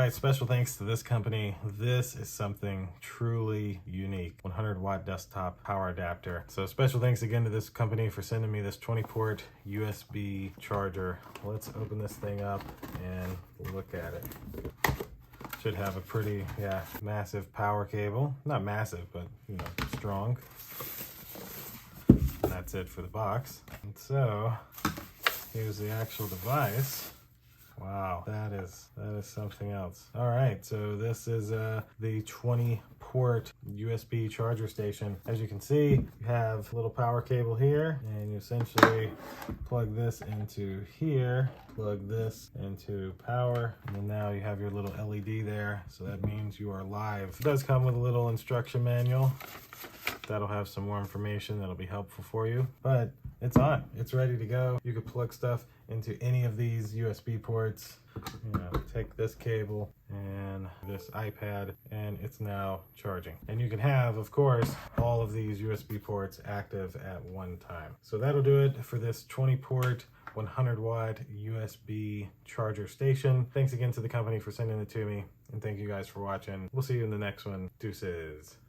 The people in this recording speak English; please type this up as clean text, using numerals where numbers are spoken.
right, special thanks to this company. This is something truly unique. 100-watt desktop power adapter. So special thanks again to this company for sending me this 20-port USB charger. Let's open this thing up and look at it. Should have a pretty, massive power cable. Not massive, but, strong. And that's it for the box. And so, here's the actual device. Wow, that is something else. All right, so this is the 20-port USB charger station. As you can see, you have a little power cable here, and you essentially plug this into here, plug this into power, and then now you have your little LED there, so that means you are live. It does come with a little instruction manual. That'll have some more information that'll be helpful for you, but it's on, it's ready to go. You could plug stuff into any of these USB ports, take this cable and this iPad, and it's now charging. And you can have, of course, all of these USB ports active at one time. So that'll do it for this 20-port 100-watt USB charger station. Thanks again to the company for sending it to me, and thank you guys for watching. We'll see you in the next one. Deuces.